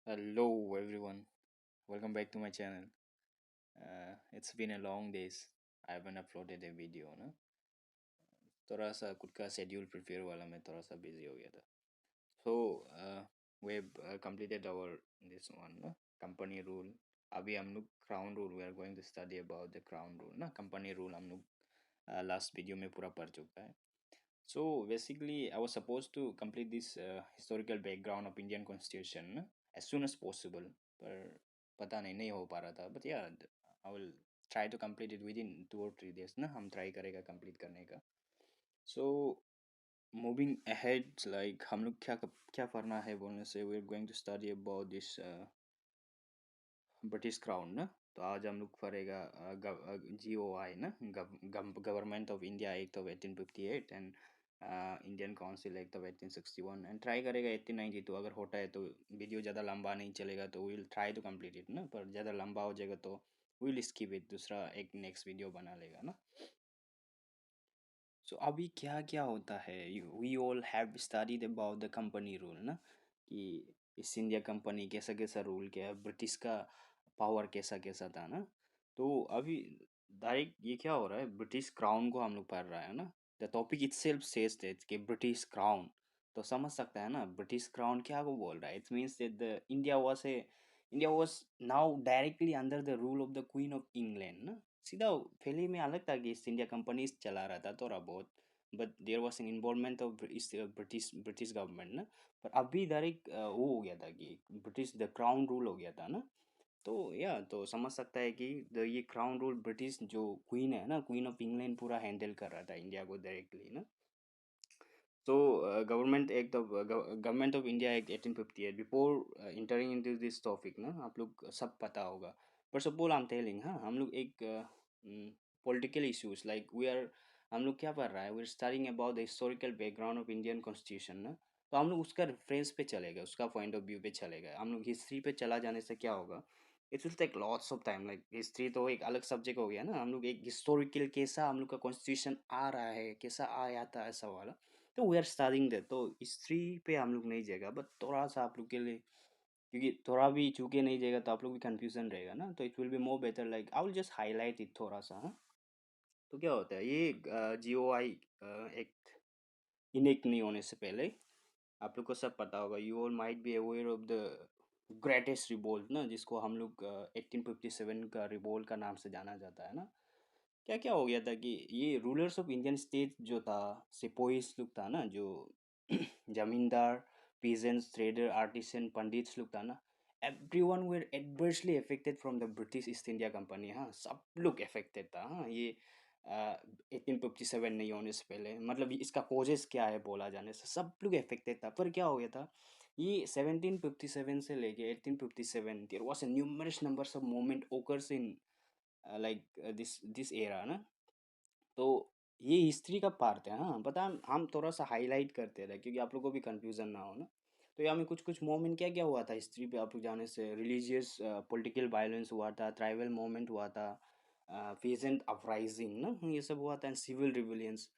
Hello everyone, welcome back to my channel. It's been a long days. I haven't uploaded a video ना थोड़ा सा खुद का schedule prepare वाला मैं थोड़ा सा बिजी हो गया था. So we completed our this one ना company rule. अभी हम लोग crown rule we are going to study about the crown rule ना company rule हम लोग last video में पूरा पढ़ चुका है. So basically I was supposed to complete this historical background of Indian constitution ना as soon as possible. पर पता नहीं हो पा रहा था. But yeah, I will try to complete it within 2 or 3 days ना हम try करेगा complete करने का. So moving ahead, like हम लोग क्या करना है बोलने से we're going to study about this British crown ना. तो आज हम लोग पढ़ेगा GOI ना government of India act of 1858 and Indian council act of 1861 and try करेगा 1892. अगर होता है तो वीडियो ज़्यादा लंबा नहीं चलेगा तो will try to complete it ना. पर ज़्यादा लंबा हो जाएगा तो विल स्किप इट, दूसरा एक नेक्स्ट वीडियो बना लेगा ना. सो अभी क्या क्या होता है, we all have studied about the company rule ना कि ईस्ट इंडिया कंपनी कैसा कैसा रूल किया है, ब्रिटिश का पावर कैसा कैसा था ना. तो अभी डायरेक्ट ये क्या हो रहा है, ब्रिटिश क्राउन को हम लोग पढ़ रहा है ना. The topic itself says that कि ब्रिटिश क्राउन, तो समझ सकता है ना ब्रिटिश क्राउन क्या को बोल रहा है. It means that the India was now directly under the rule of the queen of England ना. सीधा पहले में अलग था कि ईस्ट इंडिया कंपनी चला रहा था थोड़ा बहुत, but there was an involvement of British government ना. पर अभी डायरेक्ट वो हो गया था कि ब्रिटिश द क्राउन रूल हो गया था ना. तो या तो समझ सकता है कि ये क्राउन रूल ब्रिटिश जो क्वीन है ना, क्वीन ऑफ इंग्लैंड पूरा हैंडल कर रहा था इंडिया को डायरेक्टली ना. So, Government of India Act 1858. Before entering into this topic ना, आप लोग सब पता होगा. First of all I am telling, हाँ हम लोग एक political issues like we are, हम लोग क्या पढ़ रहा है, we are studying about the historical background of Indian constitution ना. तो हम लोग उसका रेफरेंस पे चलेगा, उसका पॉइंट ऑफ व्यू पे चलेगा. हम लोग हिस्ट्री पे चला जाने से क्या होगा, it will take lots of time. Like history तो एक अलग सब्जेक्ट हो गया ना, हम लोग एक हिस्टोरिकल कैसा हम लोग का कॉन्स्टिट्यूशन आ रहा है, कैसा आया था ऐसा वाला. तो वी आर स्टार्टिंग दैट. तो हिस्ट्री पे हम लोग नहीं जाएगा, बट थोड़ा सा आप लोग के लिए, क्योंकि थोड़ा भी चूके नहीं जाएगा तो आप लोग भी कंफ्यूजन रहेगा ना. तो it will be more better, like I will just highlight it थोड़ा सा, हाँ. तो क्या होता है ये GOI एक्ट इनेक्ट नहीं होने से पहले आप लोग को सब पता होगा, you all might be aware of the greatest revolt ना, जिसको हम लोग 1857 का रिवोल्ट का नाम से जाना जाता है ना. क्या क्या हो गया था कि ये रूलर्स ऑफ इंडियन स्टेट जो था, सिपोइस लोग था ना, जो जमींदार, पीजेंट्स, ट्रेडर, आर्टिसन, पंडित्स लोग था ना, everyone were adversely affected from the British East India Company. हाँ सब लोग अफेक्टेड था. हाँ ये 1857 नहीं होने से पहले, मतलब इसका कोजेस क्या है बोला जाने से, सब लोग अफेक्टेड था. पर क्या हो गया था, ये 1757 से लेके 1857 there was a numerous numbers of movement occurs in like this era ना. तो ये हिस्ट्री का पार्ट है, हाँ पता. हम थोड़ा सा हाईलाइट करते रहे क्योंकि आप लोगों को भी कंफ्यूजन ना हो ना. तो यहाँ में कुछ कुछ मोमेंट क्या क्या हुआ था हिस्ट्री पे आप लोग जाने से, रिलीजियस पॉलिटिकल वायलेंस हुआ था, ट्राइबल मूवमेंट हुआ था, पीजेंट अपराइजिंग ना, ये सब हुआ था, एंड सिविल रिविलियंस,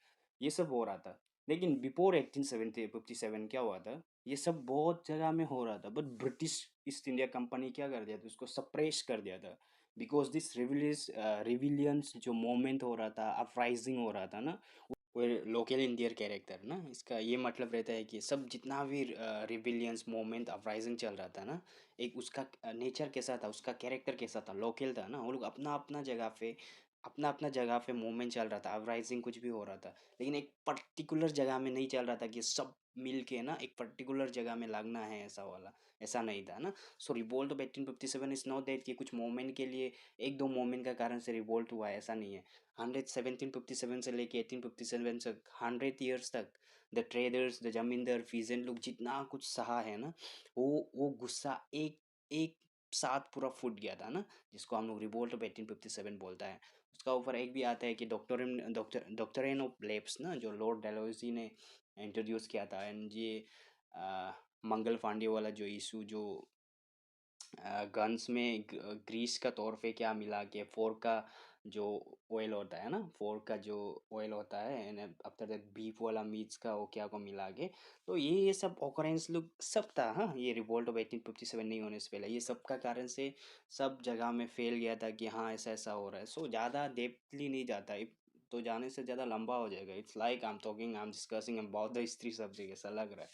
ये सब हो रहा था. लेकिन बिफोर 1857 क्या हुआ था, ये सब बहुत जगह में हो रहा था, but British East India company क्या कर दिया था, उसको सप्रेस कर दिया था. बिकॉज दिस रिविलियंस जो मोमेंट हो रहा था, अपराइजिंग हो रहा था ना, वो लोकल इंडियन कैरेक्टर ना, इसका ये मतलब रहता है कि सब जितना भी रिविलियंस मोमेंट अपराइजिंग चल रहा था ना, एक उसका नेचर कैसा था, उसका कैरेक्टर कैसा था, लोकल था ना. वो लोग अपना अपना जगह पे मोमेंट चल रहा था, अपराइजिंग कुछ भी हो रहा था, लेकिन एक पर्टिकुलर जगह में नहीं चल रहा था कि सब मिल के ना एक पर्टिकुलर जगह में लगना है ऐसा वाला, ऐसा नहीं था ना. So revolt of 1857 is not that कि कुछ मोमेंट के लिए, एक दो मोमेंट का कारण से रिवोल्ट हुआ है, ऐसा नहीं है. 1757 से लेके 1857 तक 100 ईयर्स तक द ट्रेडर्स, द जमींदार, फीजेंट लोग जितना कुछ सहा है ना, वो गुस्सा एक एक साथ पूरा फूट गया था ना, जिसको हम लोग रिवोल्ट ऑफ 1857 बोलता है. उसका ऊपर एक भी आता है कि डॉक्टरेन ऑफ लेप्स ना, जो लॉर्ड डेलोजी ने इंट्रोड्यूस किया था. एंड ये मंगल पांडे वाला जो इशू जो गन्स में ग्रीस का तौर पे क्या मिला के फोर्क का जो ऑयल होता है ना, फोर्क का जो ऑयल होता है, एंड आफ्टर दैट बीफ वाला मीट्स का वो क्या को मिला के, तो ये सब ऑकरेंस लोग सब था। हाँ, ये रिवोल्ट ऑफ 1857 नहीं होने से पहले ये सब का कारण से सब जगह में फैल गया था कि हाँ ऐसा ऐसा हो रहा है। सो ज़्यादा डेप्थली नहीं जाता तो जाने से ज़्यादा लंबा हो जाएगा। It's like I am discussing about the history subject, ऐसा लग रहा है।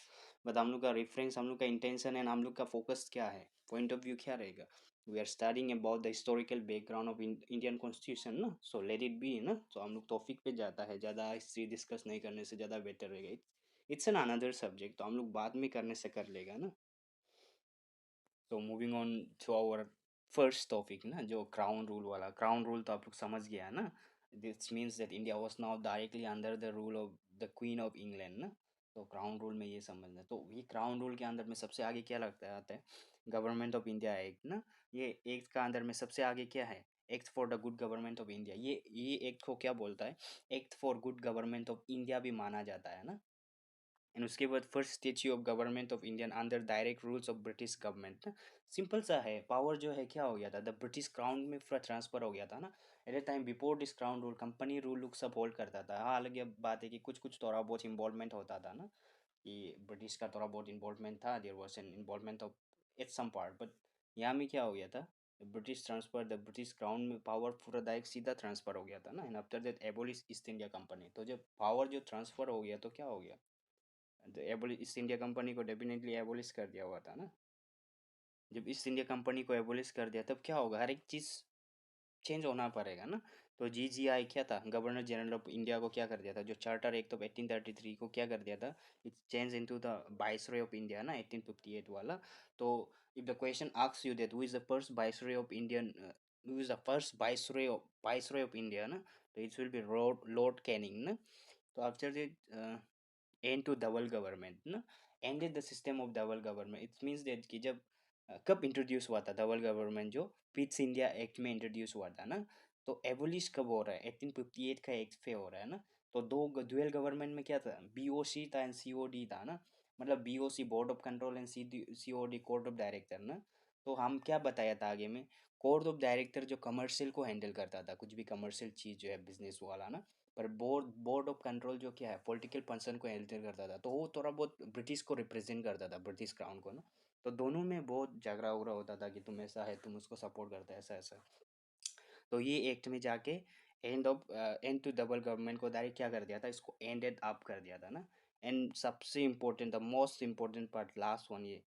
बट हम लोग का रेफरेंस, हम लोग का इंटेंशन एंड हम लोग का फोकस क्या है, पॉइंट ऑफ व्यू क्या रहेगा। We are studying about the historical background of Indian constitution ना, सो लेट इट बी ना। तो हम लोग टॉपिक पे जाता है, ज़्यादा हिस्ट्री डिस्कस नहीं करने से ज़्यादा बेटर रहेगा। इट्स एन अनदर सब्जेक्ट, तो हम लोग बाद में करने से कर लेगा ना। तो moving on to our first topic ना, जो क्राउन रूल वाला। क्राउन रूल तो आप लोग समझ गया ना, this means that India was now directly under the rule of the queen of England ना। तो क्राउन रूल में ये समझना। तो ये क्राउन रूल के अंदर में सबसे आगे क्या लगता है आता है, गवर्नमेंट ऑफ इंडिया एक्ट ना। ये एक्ट का अंदर में सबसे आगे क्या है, act for the good government of India. ये एक्ट को क्या बोलता है, act for good government of India भी माना जाता है ना। एंड उसके बाद first statue of government of Indian under direct rules of British government. Simple सा है, पावर जो है क्या हो गया था, द ब्रिटिश क्राउन में पूरा ट्रांसफर हो गया था ना। At the time before this crown rule company rule look सब होल्ड करता था। हाँ, अलग ये बात है कि कुछ कुछ थोड़ा बहुत इन्वॉल्वमेंट होता था ना, कि ब्रिटिश का थोड़ा बहुत इन्वॉल्वमेंट था, there was an involvement of at some part. But यहाँ में क्या हो गया था, British transfer, the British crown में पावर पूरा डायरेक्ट सीधा ट्रांसफर हो गया था ना। And after that abolish East India Company. तो जब पावर जो ट्रांसफर हो गया तो क्या हो गया, तो एबोलिश ईस्ट इंडिया कंपनी को डेफिनेटली एबोलिश कर दिया हुआ था ना। जब ईस्ट इंडिया कंपनी को एबोलिश कर दिया तब क्या होगा, हर एक चीज़ चेंज होना पड़ेगा ना। तो जीजीआई क्या था, गवर्नर जनरल ऑफ इंडिया को क्या कर दिया था, जो चार्टर एक्ट ऑफ 1833 को क्या कर दिया था, it change into the viceroy of India ना, 1858 वाला। तो if the question asks you that who is the first viceroy of Indian, who is the first viceroy of India ना, तो it will be Lord Canning ना। तो after that and to double government ना, ended the system of double government. It means that कि जब कब introduce हुआ था डबल गवर्नमेंट, जो पिट्स इंडिया एक्ट में इंट्रोड्यूस हुआ था ना। तो एबोलिश कब हो रहा है, 1858 का एक्ट पे हो रहा है ना। तो दो ड्यूअल गवर्नमेंट में क्या था, बीओसी था एंड सीओडी था ना। मतलब BOC board of control and COD court of director ना। तो हम क्या बताया था आगे में, कोर्ट ऑफ डायरेक्टर जो कमर्शियल को हैंडल करता था, कुछ भी कमर्शियल चीज़ जो है बिजनेस वाला ना। पर बोर्ड बोर्ड ऑफ कंट्रोल जो क्या है, पॉलिटिकल पर्सन को हैंडल करता था। तो वो थोड़ा बहुत ब्रिटिश को रिप्रेजेंट करता था, ब्रिटिश क्राउन को ना। तो दोनों में बहुत झगड़ा उगड़ा होता था कि तुम ऐसा है, तुम उसको सपोर्ट करता है, ऐसा ऐसा। तो ये एक्ट में जाके एंड टू डबल गवर्नमेंट को डायरेक्ट क्या कर दिया था, इसको एंडेड अप कर दिया था ना। एंड सबसे important, the most important part, last one, ये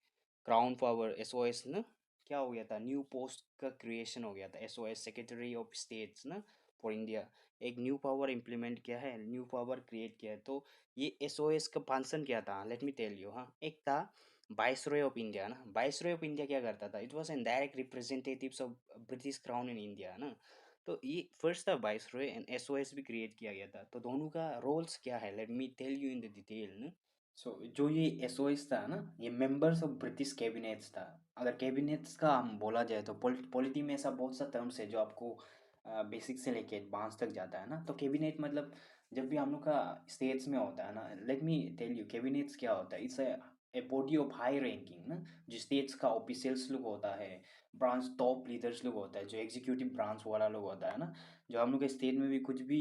क्राउन पावर एसओएस ना, क्या हो गया था, न्यू पोस्ट का क्रिएशन हो गया था, एसओएस सेक्रेटरी ऑफ स्टेट्स ना फॉर इंडिया। एक न्यू पावर इम्प्लीमेंट किया है, न्यू पावर क्रिएट किया है। तो ये एसओएस का फंक्शन क्या था, लेट मी टेल यू। हाँ, एक था वाइसरॉय ऑफ इंडिया ना। वाइसरॉय ऑफ इंडिया क्या करता था, it was an direct representatives of British crown in India ना। तो ये फर्स्ट था वाइसरॉय, एंड एसओएस भी क्रिएट किया गया था। तो दोनों का रोल्स क्या है, let me tell you in the detail ना। सो जो ये एसओएस था ना, ये मेंबर्स ऑफ ब्रिटिश कैबिनेट्स था। अगर कैबिनेट्स का हम बोला जाए तो पॉलिटी में ऐसा बहुत सा टर्म्स है जो आपको बेसिक से लेके एडवांस तक जाता है ना। तो कैबिनेट मतलब जब भी हम लोग का स्टेट्स में होता है ना, let me tell you cabinets क्या होता है। It's a body of high ranking ना, जो स्टेट्स का ऑफिशियल्स लोग होता है, ब्रांच टॉप लीडर्स लोग होता है, जो एग्जीक्यूटिव ब्रांच वाला लोग होता है ना। जो हम लोग के स्टेट में भी कुछ भी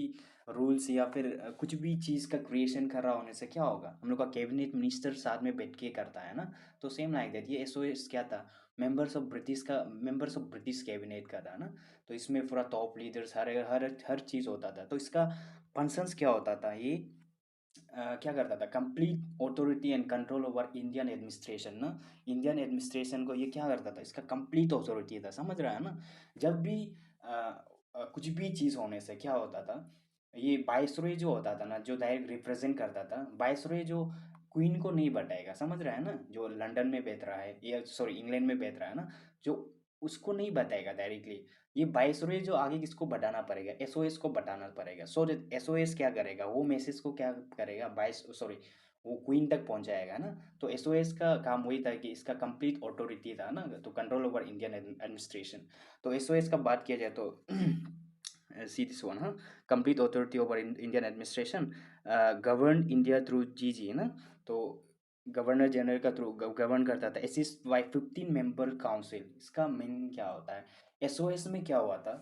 रूल्स या फिर कुछ भी चीज़ का क्रिएशन कर रहा होने से क्या होगा, हम लोग का कैबिनेट मिनिस्टर साथ में बैठ के करता है ना। तो सेम लाइक दैट ये एसओएस क्या था, मेंबर्स ऑफ ब्रिटिश कैबिनेट का था ना। तो इसमें पूरा टॉप लीडर्स, हर हर हर चीज़ होता था। तो इसका फंक्शंस क्या होता था, ये क्या करता था, complete authority and control over Indian administration ना। इंडियन एडमिनिस्ट्रेशन को ये क्या करता था, इसका कंप्लीट ऑथोरिटी था, समझ रहा है ना। जब भी कुछ भी चीज़ होने से क्या होता था, ये वाइसरॉय जो होता था ना, जो डायरेक्ट रिप्रेजेंट करता था, वाइसरॉय जो क्वीन को नहीं बताएगा, समझ रहा है ना, जो लंदन में बैठ रहा है या सॉरी इंग्लैंड में बैठ रहा है ना, जो उसको नहीं बताएगा डायरेक्टली। ये वाइसरॉय जो आगे किसको बताना पड़ेगा, एसओएस को बताना पड़ेगा। सो एसओएस क्या करेगा, वो मैसेज को क्या करेगा, वाइस सॉरी वो क्वीन तक पहुंचाएगा ना। तो एसओएस का काम वही था कि इसका कंप्लीट ऑथोरिटी था ना, तो कंट्रोल ओवर इंडियन एडमिनिस्ट्रेशन। तो एसओएस का बात किया जाए तो सी दिस वन, हाँ, complete authority over Indian administration, govern India through जीजी ना। तो गवर्नर जनरल का थ्रू गवर्न करता था, असिस्ट बाय 15 मेंबर काउंसिल। इसका मीनिंग क्या होता है? एसओएस में क्या हुआ था?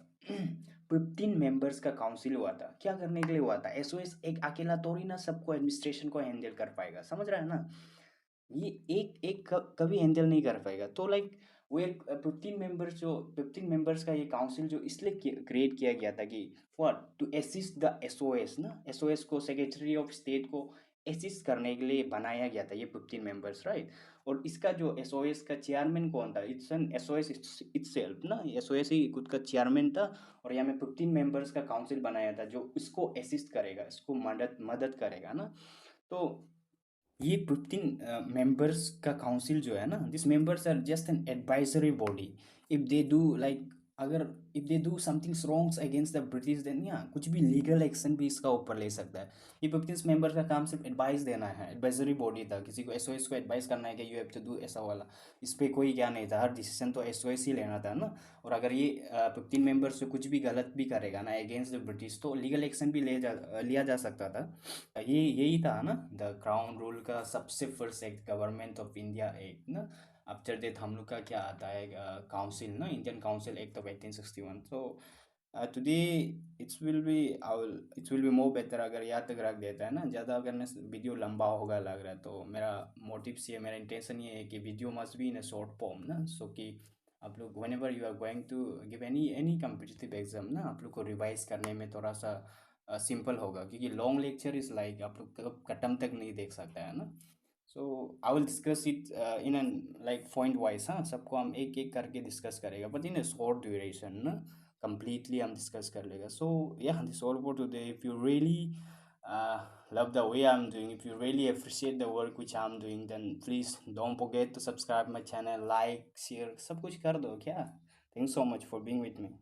15 मेंबर्स का काउंसिल हुआ था, क्या करने के लिए हुआ था? एसओएस एक अकेला थोड़ी ना सबको एडमिनिस्ट्रेशन को हैंडल कर पाएगा, समझ रहा है ना? ये एक एक कभी हैंडल नहीं कर पाएगा। तो लाइक वो एक 15 मेंबर्स, जो 15 मेंबर्स का ये काउंसिल जो इसलिए क्रिएट किया गया था कि for to assist the SOS ना, एसओएस को, सेक्रेटरी ऑफ स्टेट को असिस्ट करने के लिए बनाया गया था ये 15 मेंबर्स, राइट? और इसका जो एसओएस का चेयरमैन कौन था? इट्स एन एसओएस इटसेल्फ ना, एसओएस ही खुद का चेयरमैन था। और यहाँ में 15 मेंबर्स का काउंसिल बनाया था जो इसको असिस्ट करेगा, इसको मदद मदद करेगा ना। तो ये 15 मेंबर्स का काउंसिल जो है ना, this members are just an advisory body. If they do like, अगर if they do something wrongs against the British, then या कुछ भी लीगल एक्शन भी इसका ऊपर ले सकता है। ये 15 मेंबर्स का काम सिर्फ एडवाइस देना है, एडवाइजरी बॉडी था, किसी को एसओएस को एडवाइस करना है कि यू हैव टू डू ऐसा वाला। इस पर कोई क्या नहीं था, हर डिसीजन तो एसओएस ही लेना था ना। और अगर ये 15 मेंबर्स से कुछ भी गलत भी करेगा ना अगेंस्ट द ब्रिटिश, तो लीगल एक्शन भी लिया जा सकता था। ये यही था ना द क्राउन रूल का सबसे first act, government of India act ना। आफ्टर दैट हम लोग का क्या आता है? काउंसिल ना, इंडियन काउंसिल एक्ट ऑफ 1861। तो today it's will be more better अगर याद तक रख देता है ना। ज़्यादा अगर वीडियो लंबा होगा लग रहा है, तो मेरा मोटिव ये, मेरा इंटेंशन ये है कि video must be in a short form ना, सो कि आप लोग whenever you are going to give any any competitive exam ना, आप लोग को रिवाइज करने में थोड़ा सा सिंपल होगा, क्योंकि लॉन्ग लेक्चर इज लाइक आप लोग कब खत्म तक नहीं देख सकता है ना। So I will discuss it in an like point wise, हाँ, सबको हम एक एक करके डिस्कस करेगा, but in a short duration ना, कंप्लीटली हम डिस्कस कर लेगा। So yeah this all for today. If you really love the way I'm doing, if you really appreciate the work which I'm doing, then please don't forget to subscribe my channel, like, share, सब कुछ कर दो क्या। Thanks so much for being with me.